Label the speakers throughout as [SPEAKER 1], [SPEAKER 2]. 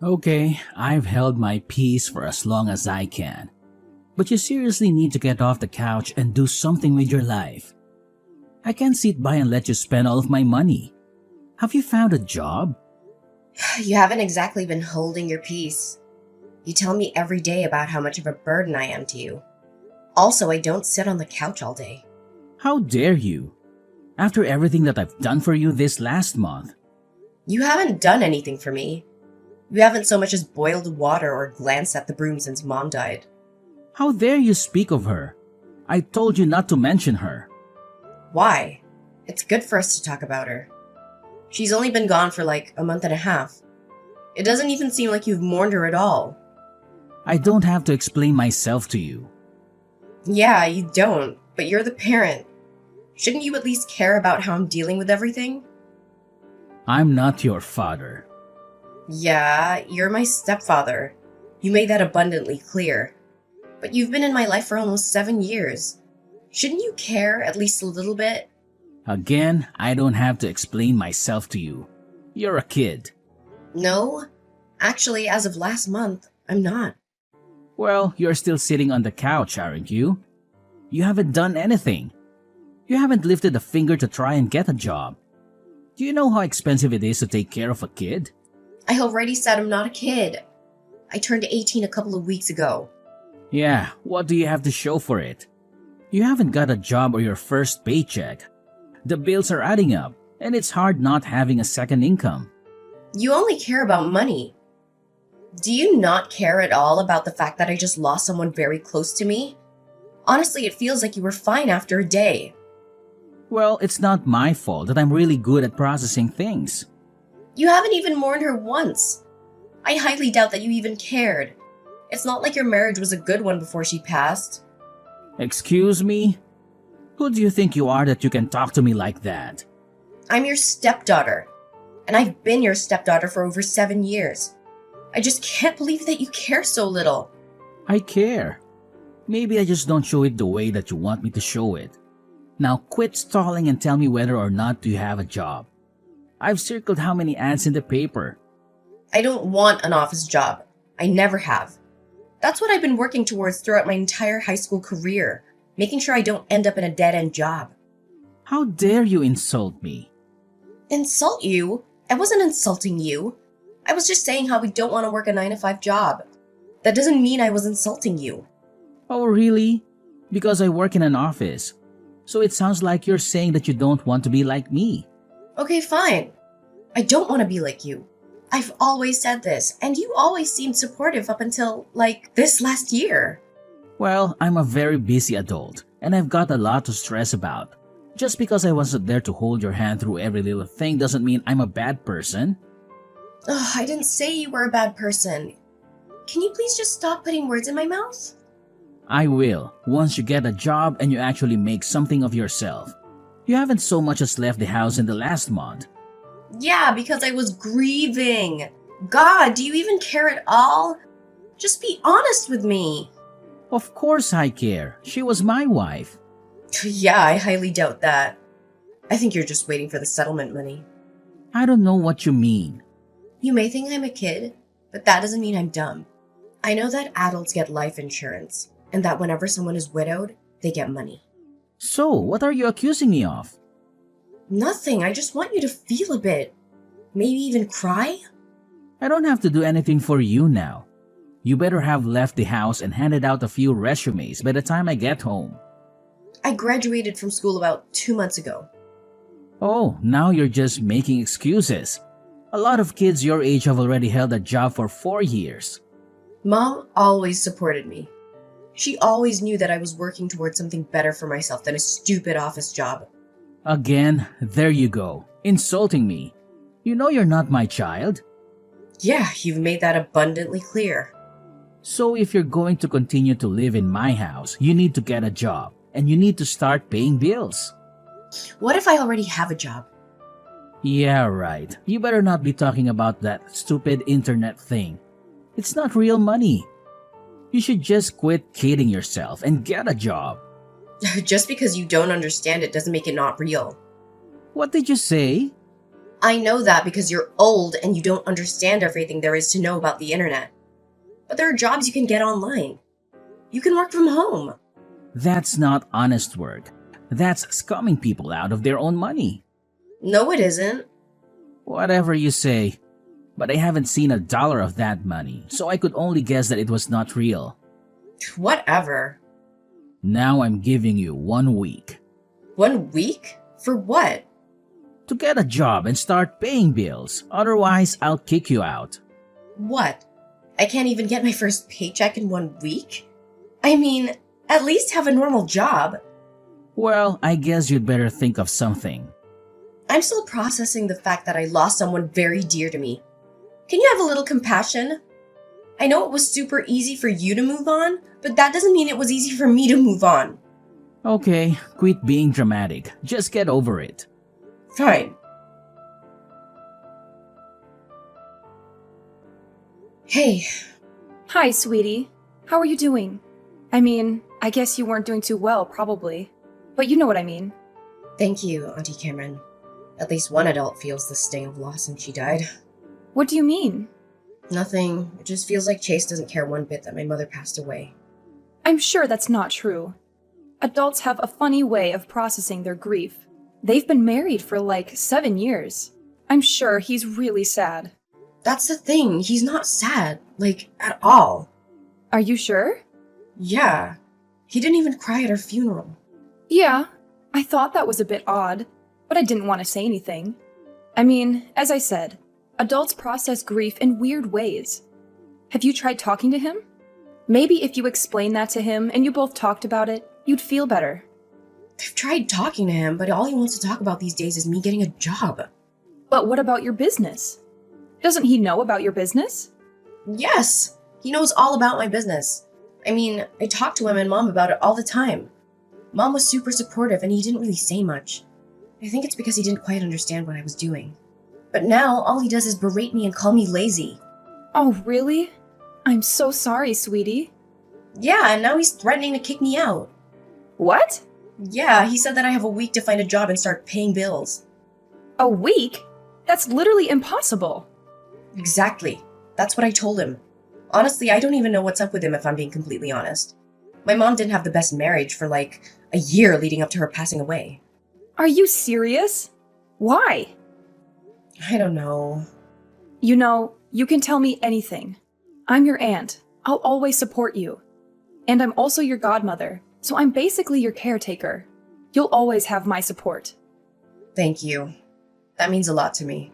[SPEAKER 1] Okay, I've held my peace for as long as I can. But you seriously need to get off the couch and do something with your life. I can't sit by and let you spend all of my money. Have you found a job?
[SPEAKER 2] You haven't exactly been holding your peace. You tell me every day about how much of a burden I am to you. Also, I don't sit on the couch all day.
[SPEAKER 1] How dare you? After everything that I've done for you this last month.
[SPEAKER 2] You haven't done anything for me. You haven't so much as boiled water or glanced at the broom since Mom died.
[SPEAKER 1] How dare you speak of her? I told you not to mention her.
[SPEAKER 2] Why? It's good for us to talk about her. She's only been gone for like a month and a half. It doesn't even seem like you've mourned her at all.
[SPEAKER 1] I don't have to explain myself to you.
[SPEAKER 2] Yeah, you don't, but you're the parent. Shouldn't you at least care about how I'm dealing with everything?
[SPEAKER 1] I'm not your father.
[SPEAKER 2] Yeah, you're my stepfather. You made that abundantly clear. But you've been in my life for almost 7 years. Shouldn't you care at least a little bit?
[SPEAKER 1] Again, I don't have to explain myself to you. You're a kid.
[SPEAKER 2] No. Actually, as of last month, I'm not.
[SPEAKER 1] Well, you're still sitting on the couch, aren't you? You haven't done anything. You haven't lifted a finger to try and get a job. Do you know how expensive it is to take care of a kid?
[SPEAKER 2] I already said I'm not a kid. I turned 18 a couple of weeks ago.
[SPEAKER 1] Yeah, what do you have to show for it? You haven't got a job or your first paycheck. The bills are adding up, and it's hard not having a second income.
[SPEAKER 2] You only care about money. Do you not care at all about the fact that I just lost someone very close to me? Honestly, it feels like you were fine after a day.
[SPEAKER 1] Well, it's not my fault that I'm really good at processing things.
[SPEAKER 2] You haven't even mourned her once. I highly doubt that you even cared. It's not like your marriage was a good one before she passed.
[SPEAKER 1] Excuse me? Who do you think you are that you can talk to me like that?
[SPEAKER 2] I'm your stepdaughter, and I've been your stepdaughter for over 7 years. I just can't believe that you care so little.
[SPEAKER 1] I care. Maybe I just don't show it the way that you want me to show it. Now quit stalling and tell me whether or not you have a job. I've circled how many ads in the paper.
[SPEAKER 2] I don't want an office job. I never have. That's what I've been working towards throughout my entire high school career, making sure I don't end up in a dead-end job.
[SPEAKER 1] How dare you insult me?
[SPEAKER 2] Insult you? I wasn't insulting you. I was just saying how we don't want to work a 9-to-5 job. That doesn't mean I was insulting you.
[SPEAKER 1] Oh, really? Because I work in an office. So it sounds like you're saying that you don't want to be like me.
[SPEAKER 2] Okay, fine. I don't want to be like you. I've always said this, and you always seemed supportive up until, this last year.
[SPEAKER 1] Well, I'm a very busy adult, and I've got a lot to stress about. Just because I wasn't there to hold your hand through every little thing doesn't mean I'm a bad person.
[SPEAKER 2] Ugh, I didn't say you were a bad person. Can you please just stop putting words in my mouth?
[SPEAKER 1] I will, once you get a job and you actually make something of yourself. You haven't so much as left the house in the last month.
[SPEAKER 2] Yeah, because I was grieving. God, do you even care at all? Just be honest with me.
[SPEAKER 1] Of course I care. She was my wife.
[SPEAKER 2] Yeah, I highly doubt that. I think you're just waiting for the settlement money.
[SPEAKER 1] I don't know what you mean.
[SPEAKER 2] You may think I'm a kid, but that doesn't mean I'm dumb. I know that adults get life insurance, and that whenever someone is widowed, they get money.
[SPEAKER 1] So, what are you accusing me of?
[SPEAKER 2] Nothing, I just want you to feel a bit. Maybe even cry?
[SPEAKER 1] I don't have to do anything for you now. You better have left the house and handed out a few resumes by the time I get home.
[SPEAKER 2] I graduated from school about 2 months ago.
[SPEAKER 1] Oh, now you're just making excuses. A lot of kids your age have already held a job for 4 years.
[SPEAKER 2] Mom always supported me. She always knew that I was working towards something better for myself than a stupid office job.
[SPEAKER 1] Again, there you go, insulting me. You know you're not my child.
[SPEAKER 2] Yeah, you've made that abundantly clear.
[SPEAKER 1] So if you're going to continue to live in my house, you need to get a job, and you need to start paying bills.
[SPEAKER 2] What if I already have a job?
[SPEAKER 1] Yeah, right. You better not be talking about that stupid internet thing. It's not real money. You should just quit kidding yourself and get a job.
[SPEAKER 2] Just because you don't understand it doesn't make it not real.
[SPEAKER 1] What did you say?
[SPEAKER 2] I know that because you're old and you don't understand everything there is to know about the internet. But there are jobs you can get online. You can work from home.
[SPEAKER 1] That's not honest work. That's scumming people out of their own money.
[SPEAKER 2] No, it isn't.
[SPEAKER 1] Whatever you say. But I haven't seen $1 of that money, so I could only guess that it was not real.
[SPEAKER 2] Whatever.
[SPEAKER 1] Now I'm giving you 1 week
[SPEAKER 2] 1 week? For what?
[SPEAKER 1] to get a job and start paying bills. Otherwise, I'll kick you out.
[SPEAKER 2] What? I can't even get my first paycheck in 1 week? I mean, at least have a normal job.
[SPEAKER 1] Well, I guess you'd better think of something.
[SPEAKER 2] I'm still processing the fact that I lost someone very dear to me. Can you have a little compassion? I know it was super easy for you to move on, but that doesn't mean it was easy for me to move on.
[SPEAKER 1] Okay, quit being dramatic. Just get over it.
[SPEAKER 2] Fine. Hey,
[SPEAKER 3] Hi, sweetie. How are you doing? I mean, I guess you weren't doing too well, probably. But you know what I mean.
[SPEAKER 2] thank you, Auntie Cameron. At least one adult feels the sting of loss since she died.
[SPEAKER 3] What do you mean?
[SPEAKER 2] Nothing. It just feels like Chase doesn't care one bit that my mother passed away.
[SPEAKER 3] I'm sure that's not true. Adults have a funny way of processing their grief. They've been married for like 7 years. I'm sure he's really sad.
[SPEAKER 2] That's the thing. He's not sad. Like, at all.
[SPEAKER 3] Are you sure?
[SPEAKER 2] Yeah. He didn't even cry at her funeral.
[SPEAKER 3] Yeah, I thought that was a bit odd, but I didn't want to say anything. I mean, as I said, adults process grief in weird ways. Have you tried talking to him? Maybe if you explained that to him and you both talked about it, you'd feel better.
[SPEAKER 2] I've tried talking to him, but all he wants to talk about these days is me getting a job.
[SPEAKER 3] But what about your business? Doesn't he know about your business?
[SPEAKER 2] Yes, he knows all about my business. I mean, I talk to him and Mom about it all the time. Mom was super supportive and he didn't really say much. I think it's because he didn't quite understand what I was doing. But now, all he does is berate me and call me lazy.
[SPEAKER 3] Oh, really? I'm so sorry, sweetie.
[SPEAKER 2] Yeah, and now he's threatening to kick me out.
[SPEAKER 3] What?
[SPEAKER 2] Yeah, he said that I have a week to find a job and start paying bills.
[SPEAKER 3] A week? That's literally impossible.
[SPEAKER 2] Exactly. That's what I told him. Honestly, I don't even know what's up with him if I'm being completely honest. My mom didn't have the best marriage for like a year leading up to her passing away.
[SPEAKER 3] Are you serious? Why?
[SPEAKER 2] I don't know.
[SPEAKER 3] You know, you can tell me anything. I'm your aunt. I'll always support you. And I'm also your godmother, so I'm basically your caretaker. You'll always have my support.
[SPEAKER 2] Thank you. That means a lot to me.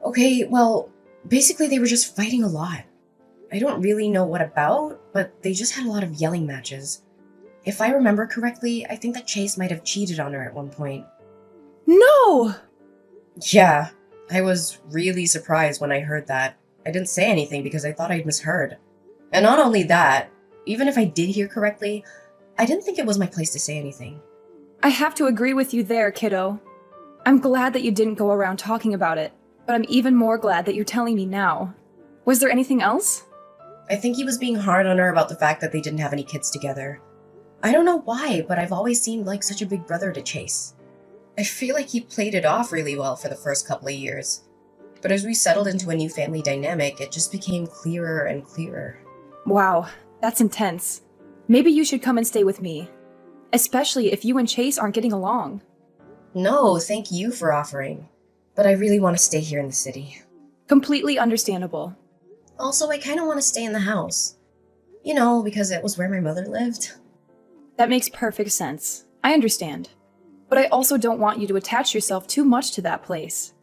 [SPEAKER 2] Okay, well, basically they were just fighting a lot. I don't really know what about, but they just had a lot of yelling matches. If I remember correctly, I think that Chase might have cheated on her at one point.
[SPEAKER 3] No!
[SPEAKER 2] Yeah, I was really surprised when I heard that. I didn't say anything because I thought I'd misheard. And not only that, even if I did hear correctly, I didn't think it was my place to say anything.
[SPEAKER 3] I have to agree with you there, kiddo. I'm glad that you didn't go around talking about it, but I'm even more glad that you're telling me now. Was there anything else?
[SPEAKER 2] I think he was being hard on her about the fact that they didn't have any kids together. I don't know why, but I've always seemed like such a big brother to Chase. I feel like he played it off really well for the first couple of years. But as we settled into a new family dynamic, it just became clearer and clearer.
[SPEAKER 3] Wow, that's intense. Maybe you should come and stay with me. Especially if you and Chase aren't getting along.
[SPEAKER 2] No, thank you for offering. But I really want to stay here in the city.
[SPEAKER 3] Completely understandable.
[SPEAKER 2] Also, I kind of want to stay in the house. You know, because it was where my mother lived.
[SPEAKER 3] That makes perfect sense. I understand. But I also don't want you to attach yourself too much to that place.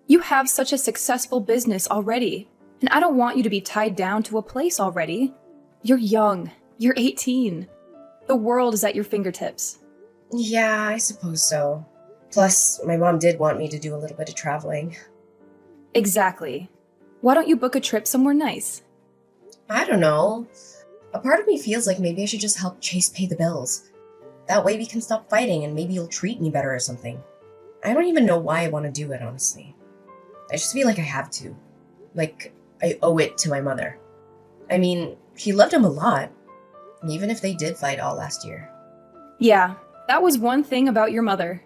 [SPEAKER 3] You have such a successful business already, and I don't want you to be tied down to a place already. You're young. You're 18. The world is at your fingertips.
[SPEAKER 2] Yeah, I suppose so. Plus, my mom did want me to do a little bit of traveling.
[SPEAKER 3] Exactly. Why don't you book a trip somewhere nice?
[SPEAKER 2] I don't know. A part of me feels like maybe I should just help Chase pay the bills. That way we can stop fighting and maybe you'll treat me better or something. I don't even know why I want to do it, honestly. I just feel like I have to. Like, I owe it to my mother. I mean, he loved him a lot. Even if they did fight all last year.
[SPEAKER 3] Yeah, that was one thing about your mother.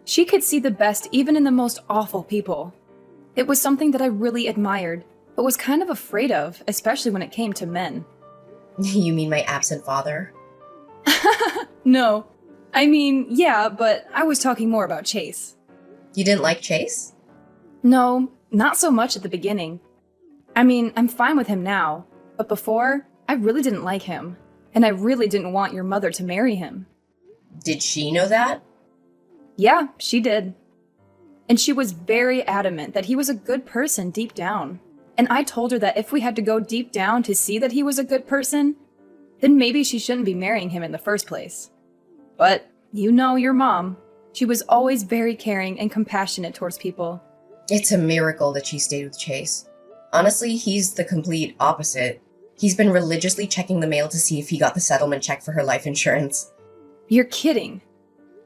[SPEAKER 3] She could see the best even in the most awful people. It was something that I really admired, but was kind of afraid of, especially when it came to men.
[SPEAKER 2] You mean my absent father?
[SPEAKER 3] No. I mean, yeah, but I was talking more about Chase.
[SPEAKER 2] You didn't like Chase?
[SPEAKER 3] No, not so much at the beginning. I mean, I'm fine with him now, but before, I really didn't like him, and I really didn't want your mother to marry him.
[SPEAKER 2] Did she know that?
[SPEAKER 3] Yeah, she did. And she was very adamant that he was a good person deep down. And I told her that if we had to go deep down to see that he was a good person, then maybe she shouldn't be marrying him in the first place. But you know your mom. She was always very caring and compassionate towards people.
[SPEAKER 2] It's a miracle that she stayed with Chase. Honestly, he's the complete opposite. He's been religiously checking the mail to see if he got the settlement check for her life insurance.
[SPEAKER 3] You're kidding.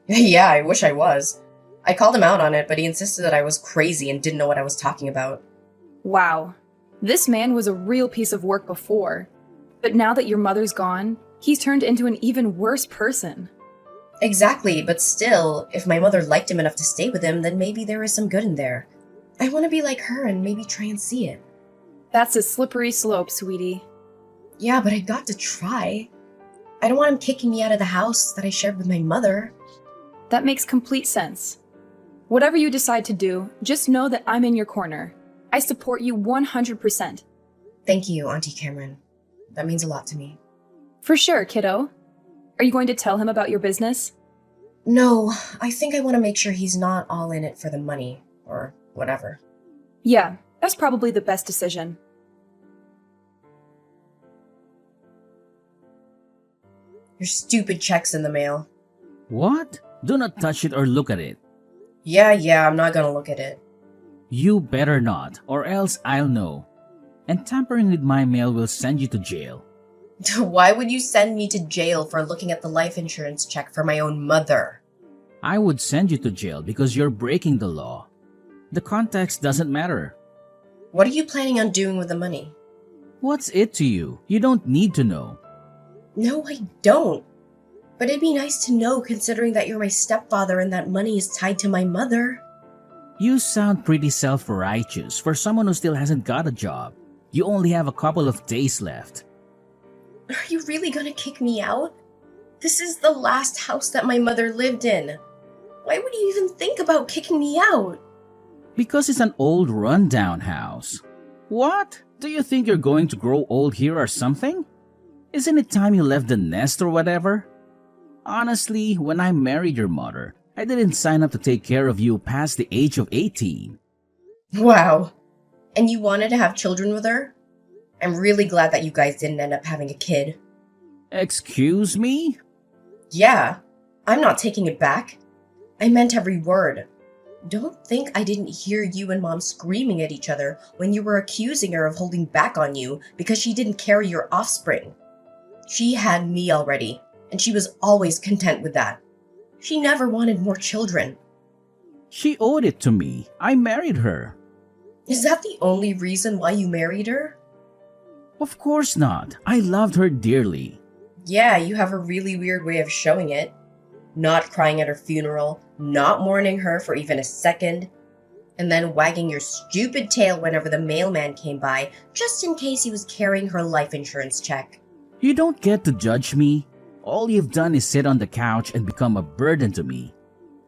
[SPEAKER 2] Yeah, I wish I was. I called him out on it, but he insisted that I was crazy and didn't know what I was talking about.
[SPEAKER 3] Wow. This man was a real piece of work before. But now that your mother's gone, he's turned into an even worse person.
[SPEAKER 2] Exactly, but still, if my mother liked him enough to stay with him, then maybe there is some good in there. I want to be like her and maybe try and see it.
[SPEAKER 3] That's a slippery slope, sweetie.
[SPEAKER 2] Yeah, but I got to try. I don't want him kicking me out of the house that I shared with my mother.
[SPEAKER 3] That makes complete sense. Whatever you decide to do, just know that I'm in your corner. I support you 100%.
[SPEAKER 2] Thank you, Auntie Cameron. That means a lot to me.
[SPEAKER 3] For sure, kiddo. Are you going to tell him about your business?
[SPEAKER 2] No, I think I want to make sure he's not all in it for the money, or whatever.
[SPEAKER 3] Yeah, that's probably the best decision.
[SPEAKER 2] Your stupid check's in the mail.
[SPEAKER 1] What? Do not touch it or look at it.
[SPEAKER 2] Yeah, I'm not gonna look at it.
[SPEAKER 1] You better not, or else I'll know. And tampering with my mail will send you to jail.
[SPEAKER 2] Why would you send me to jail for looking at the life insurance check for my own mother?
[SPEAKER 1] I would send you to jail because you're breaking the law. The context doesn't matter.
[SPEAKER 2] What are you planning on doing with the money?
[SPEAKER 1] What's it to you? You don't need to know.
[SPEAKER 2] No, I don't. But it'd be nice to know considering that you're my stepfather and that money is tied to my mother.
[SPEAKER 1] You sound pretty self-righteous for someone who still hasn't got a job. You only have a couple of days left.
[SPEAKER 2] Are you really gonna kick me out? This is the last house that my mother lived in. Why would you even think about kicking me out?
[SPEAKER 1] Because it's an old rundown house. What? Do you think you're going to grow old here or something? Isn't it time you left the nest or whatever? Honestly, when I married your mother, I didn't sign up to take care of you past the age of 18.
[SPEAKER 2] Wow. And you wanted to have children with her? I'm really glad that you guys didn't end up having a kid.
[SPEAKER 1] Excuse me?
[SPEAKER 2] Yeah, I'm not taking it back. I meant every word. Don't think I didn't hear you and Mom screaming at each other when you were accusing her of holding back on you because she didn't carry your offspring. She had me already, and she was always content with that. She never wanted more children.
[SPEAKER 1] She owed it to me. I married her.
[SPEAKER 2] Is that the only reason why you married her?
[SPEAKER 1] Of course not. I loved her dearly.
[SPEAKER 2] Yeah, you have a really weird way of showing it. Not crying at her funeral, not mourning her for even a second, and then wagging your stupid tail whenever the mailman came by, just in case he was carrying her life insurance check.
[SPEAKER 1] You don't get to judge me. All you've done is sit on the couch and become a burden to me.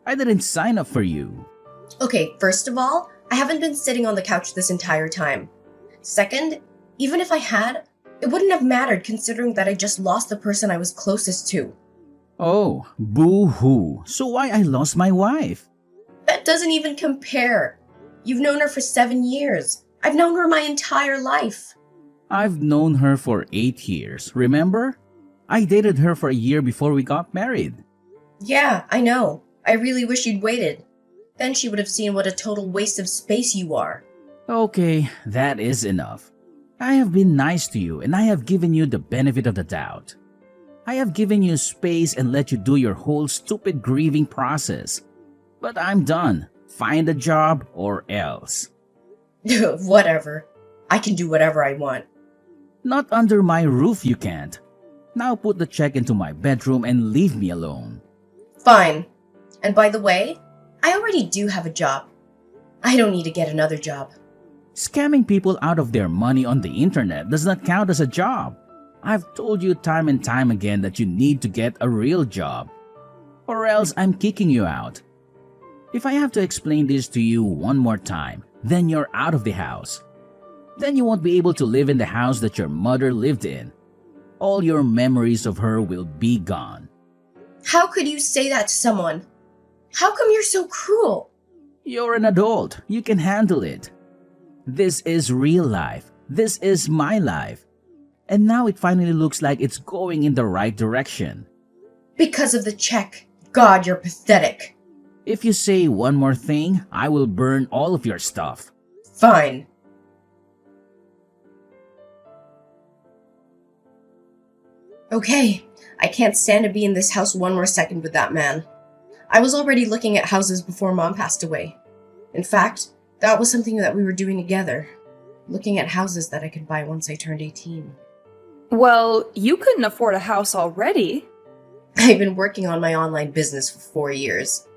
[SPEAKER 1] I didn't sign up for you.
[SPEAKER 2] Okay, first of all, I haven't been sitting on the couch this entire time. Second, even if I had, it wouldn't have mattered considering that I just lost the person I was closest to.
[SPEAKER 1] Oh, boo-hoo. So why I lost my wife?
[SPEAKER 2] That doesn't even compare. You've known her for 7 years. I've known her my entire life.
[SPEAKER 1] I've known her for 8 years, remember? I dated her for a year before we got married.
[SPEAKER 2] Yeah, I know. I really wish you'd waited. Then she would have seen what a total waste of space you are.
[SPEAKER 1] Okay, that is enough. I have been nice to you and I have given you the benefit of the doubt. I have given you space and let you do your whole stupid grieving process. But I'm done. Find a job or else.
[SPEAKER 2] Whatever. I can do whatever I want.
[SPEAKER 1] Not under my roof you can't. Now put the check into my bedroom and leave me alone.
[SPEAKER 2] Fine. And by the way, I already do have a job. I don't need to get another job.
[SPEAKER 1] Scamming people out of their money on the internet does not count as a job. I've told you time and time again that you need to get a real job, or else I'm kicking you out. If I have to explain this to you one more time, then you're out of the house. Then you won't be able to live in the house that your mother lived in. All your memories of her will be gone.
[SPEAKER 2] How could you say that to someone? How come you're so cruel?
[SPEAKER 1] You're an adult. You can handle it. This is real life. This is my life. And now it finally looks like it's going in the right direction.
[SPEAKER 2] Because of the check. God, you're pathetic.
[SPEAKER 1] If you say one more thing, I will burn all of your stuff.
[SPEAKER 2] Fine. Okay, I can't stand to be in this house one more second with that man. I was already looking at houses before Mom passed away. In fact, that was something that we were doing together. Looking at houses that I could buy once I turned 18.
[SPEAKER 3] Well, you couldn't afford a house already.
[SPEAKER 2] I've been working on my online business for 4 years.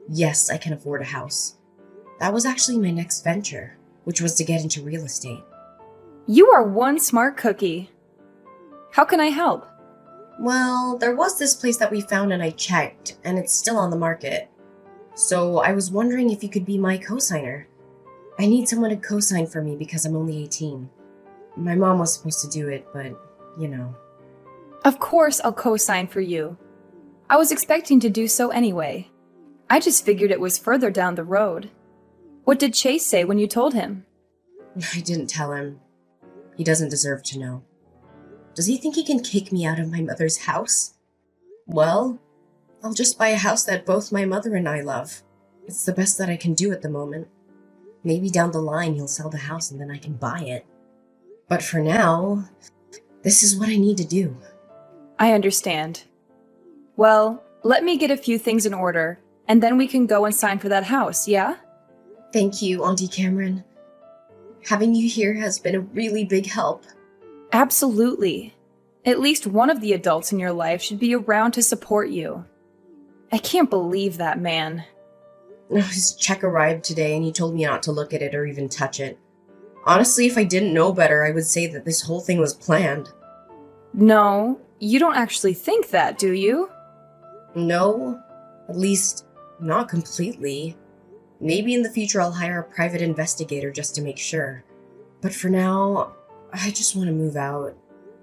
[SPEAKER 2] Yes, I can afford a house. That was actually my next venture, which was to get into real estate.
[SPEAKER 3] You are one smart cookie. How can I help?
[SPEAKER 2] Well, there was this place that we found and I checked, and it's still on the market. So I was wondering if you could be my co-signer. I need someone to co-sign for me because I'm only 18. My mom was supposed to do it, but, you know.
[SPEAKER 3] Of course I'll co-sign for you. I was expecting to do so anyway. I just figured it was further down the road. What did Chase say when you told him?
[SPEAKER 2] I didn't tell him. He doesn't deserve to know. Does he think he can kick me out of my mother's house? Well, I'll just buy a house that both my mother and I love. It's the best that I can do at the moment. Maybe down the line he'll sell the house and then I can buy it. But for now, this is what I need to do.
[SPEAKER 3] I understand. Well, let me get a few things in order, and then we can go and sign for that house, yeah?
[SPEAKER 2] Thank you, Auntie Cameron. Having you here has been a really big help.
[SPEAKER 3] Absolutely. At least one of the adults in your life should be around to support you. I can't believe that man.
[SPEAKER 2] His check arrived today and he told me not to look at it or even touch it. Honestly, if I didn't know better, I would say that this whole thing was planned.
[SPEAKER 3] No, you don't actually think that, do you?
[SPEAKER 2] No, at least not completely. Maybe in the future I'll hire a private investigator just to make sure. But for now, I just want to move out.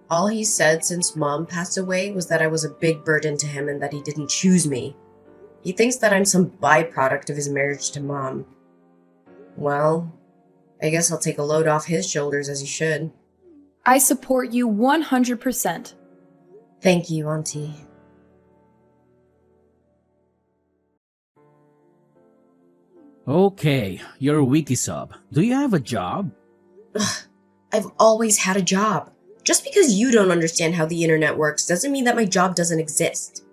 [SPEAKER 2] All he said since Mom passed away was that I was a big burden to him and that he didn't choose me. He thinks that I'm some byproduct of his marriage to Mom. Well, I guess I'll take a load off his shoulders as he should.
[SPEAKER 3] I support you 100%.
[SPEAKER 2] Thank you, Auntie.
[SPEAKER 1] Okay, you're a wiki sub. Do you have a job?
[SPEAKER 2] Ugh, I've always had a job. Just because you don't understand how the internet works doesn't mean that my job doesn't exist.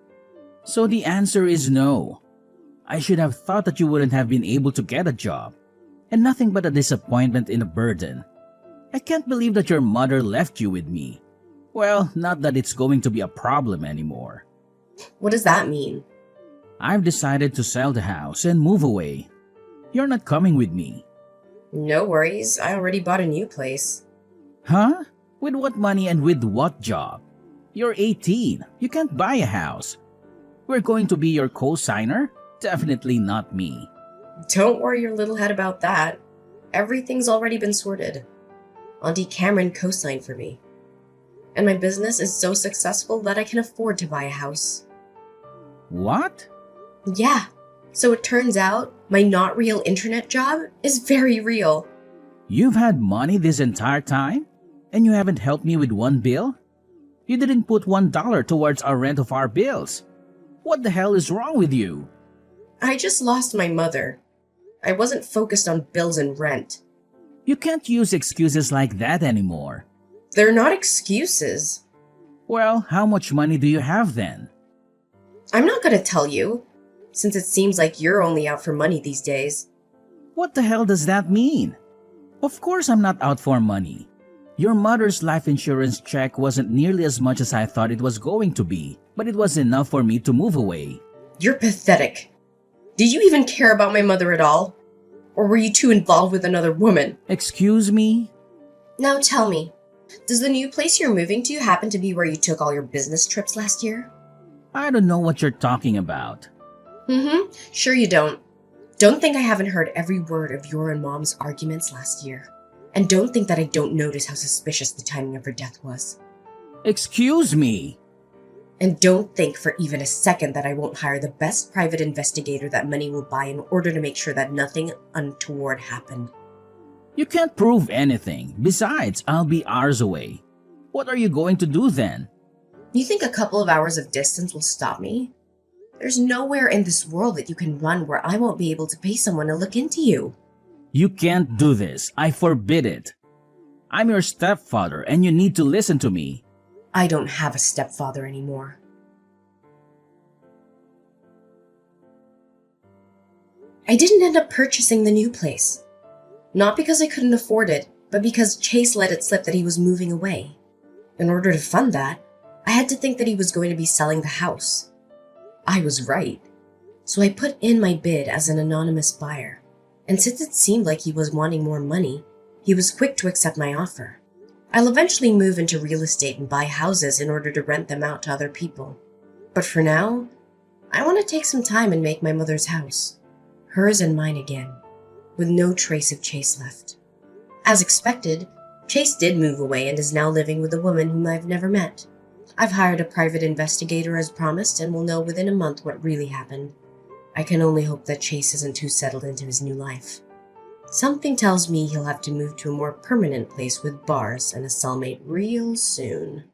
[SPEAKER 1] So the answer is no. I should have thought that you wouldn't have been able to get a job. And nothing but a disappointment and a burden. I can't believe that your mother left you with me. Well, not that it's going to be a problem anymore.
[SPEAKER 2] What does that mean?
[SPEAKER 1] I've decided to sell the house and move away. You're not coming with me.
[SPEAKER 2] No worries, I already bought a new place.
[SPEAKER 1] Huh? With what money and with what job? You're 18. You can't buy a house. We're going to be your co-signer? Definitely not me.
[SPEAKER 2] Don't worry your little head about that. Everything's already been sorted. Auntie Cameron co-signed for me. And my business is so successful that I can afford to buy a house.
[SPEAKER 1] What?
[SPEAKER 2] Yeah. So it turns out my not real internet job is very real.
[SPEAKER 1] You've had money this entire time? And you haven't helped me with one bill? You didn't put $1 towards our rent of our bills. What the hell is wrong with you?
[SPEAKER 2] I just lost my mother. I wasn't focused on bills and rent.
[SPEAKER 1] You can't use excuses like that anymore.
[SPEAKER 2] They're not excuses.
[SPEAKER 1] Well, how much money do you have then?
[SPEAKER 2] I'm not gonna tell you, since it seems like you're only out for money these days.
[SPEAKER 1] What the hell does that mean? Of course I'm not out for money. Your mother's life insurance check wasn't nearly as much as I thought it was going to be, but it was enough for me to move away.
[SPEAKER 2] You're pathetic. Did you even care about my mother at all? Or were you too involved with another woman?
[SPEAKER 1] Excuse me?
[SPEAKER 2] Now tell me, does the new place you're moving to happen to be where you took all your business trips last year?
[SPEAKER 1] I don't know what you're talking about.
[SPEAKER 2] Sure you don't. Don't think I haven't heard every word of your and Mom's arguments last year. And don't think that I don't notice how suspicious the timing of her death was.
[SPEAKER 1] Excuse me?
[SPEAKER 2] And don't think for even a second that I won't hire the best private investigator that money will buy in order to make sure that nothing untoward happened.
[SPEAKER 1] You can't prove anything. Besides, I'll be hours away. What are you going to do then?
[SPEAKER 2] You think a couple of hours of distance will stop me? There's nowhere in this world that you can run where I won't be able to pay someone to look into you.
[SPEAKER 1] You can't do this. I forbid it. I'm your stepfather and you need to listen to me.
[SPEAKER 2] I don't have a stepfather anymore. I didn't end up purchasing the new place. Not because I couldn't afford it, but because Chase let it slip that he was moving away. In order to fund that, I had to think that he was going to be selling the house. I was right. So I put in my bid as an anonymous buyer. And since it seemed like he was wanting more money, he was quick to accept my offer. I'll eventually move into real estate and buy houses in order to rent them out to other people. But for now, I want to take some time and make my mother's house. Hers and mine again, with no trace of Chase left. As expected, Chase did move away and is now living with a woman whom I've never met. I've hired a private investigator as promised and will know within a month what really happened. I can only hope that Chase isn't too settled into his new life. Something tells me he'll have to move to a more permanent place with bars and a cellmate real soon.